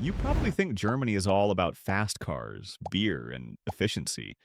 You probably think Germany is all about fast cars, beer, and efficiency.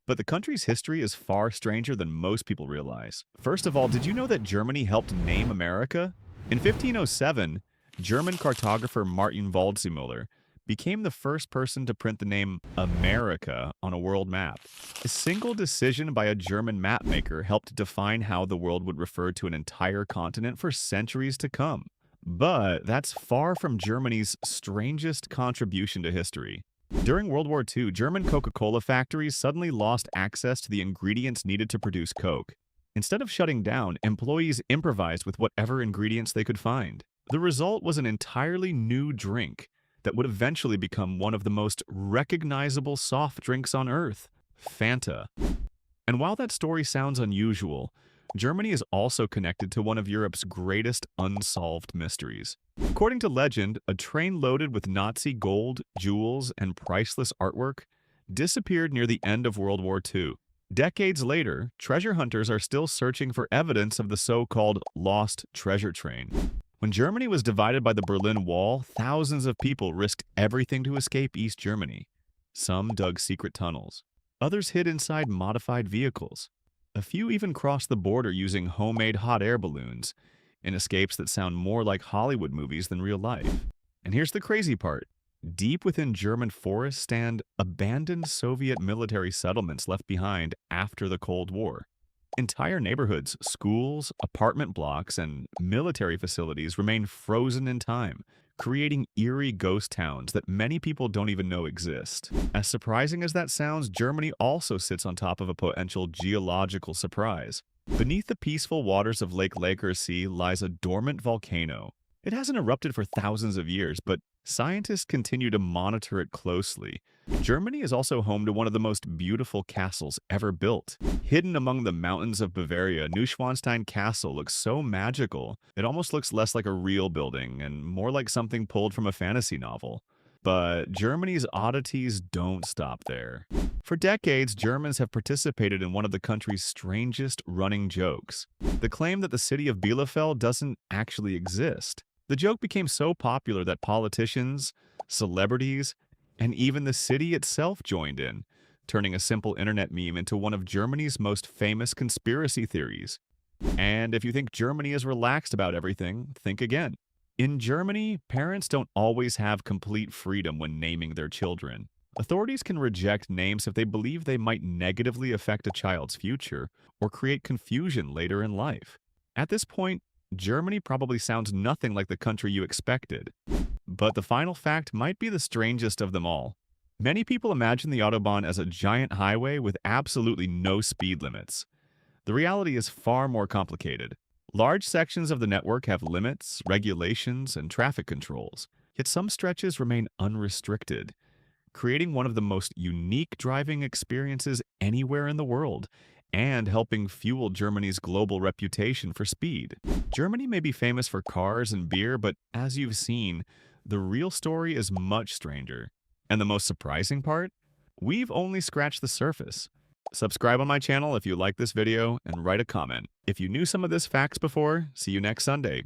But the country's history is far stranger than most people realize. First of all, did you know that Germany helped name America? In 1507, German cartographer Martin Waldseemüller became the first person to print the name America on a world map. A single decision by a German mapmaker helped define how the world would refer to an entire continent for centuries to come. But that's far from Germany's strangest contribution to history. During World War II, German Coca-Cola factories suddenly lost access to the ingredients needed to produce Coke. Instead of shutting down, employees improvised with whatever ingredients they could find. The result was an entirely new drink that would eventually become one of the most recognizable soft drinks on Earth, Fanta. And while that story sounds unusual, Germany is also connected to one of Europe's greatest unsolved mysteries. According to legend, a train loaded with Nazi gold, jewels, and priceless artwork disappeared near the end of World War II. Decades later, treasure hunters are still searching for evidence of the so-called lost treasure train. When Germany was divided by the Berlin Wall, thousands of people risked everything to escape East Germany. Some dug secret tunnels. Others hid inside modified vehicles. A few even crossed the border using homemade hot air balloons, in escapes that sound more like Hollywood movies than real life. And here's the crazy part. Deep within German forests stand abandoned Soviet military settlements left behind after the Cold War. Entire neighborhoods, schools, apartment blocks, and military facilities remain frozen in time, creating eerie ghost towns that many people don't even know exist. As surprising as that sounds, Germany also sits on top of a potential geological surprise. Beneath the peaceful waters of Lake Legersee lies a dormant volcano. It hasn't erupted for thousands of years, but scientists continue to monitor it closely. Germany is also home to one of the most beautiful castles ever built. Hidden among the mountains of Bavaria, Neuschwanstein Castle looks so magical, it almost looks less like a real building and more like something pulled from a fantasy novel. But Germany's oddities don't stop there. For decades, Germans have participated in one of the country's strangest running jokes: the claim that the city of Bielefeld doesn't actually exist. The joke became so popular that politicians, celebrities, and even the city itself joined in, turning a simple internet meme into one of Germany's most famous conspiracy theories. And if you think Germany is relaxed about everything, think again. In Germany, parents don't always have complete freedom when naming their children. Authorities can reject names if they believe they might negatively affect a child's future or create confusion later in life. At this point, Germany probably sounds nothing like the country you expected. But the final fact might be the strangest of them all. Many people imagine the autobahn as a giant highway with absolutely no speed limits. The reality is far more complicated. Large sections of the network have limits, regulations, and traffic controls, yet some stretches remain unrestricted, creating one of the most unique driving experiences anywhere in the world, and helping fuel Germany's global reputation for speed. Germany may be famous for cars and beer, but as you've seen, the real story is much stranger. And the most surprising part? We've only scratched the surface. Subscribe on my channel if you like this video and write a comment. If you knew some of this facts before, see you next Sunday.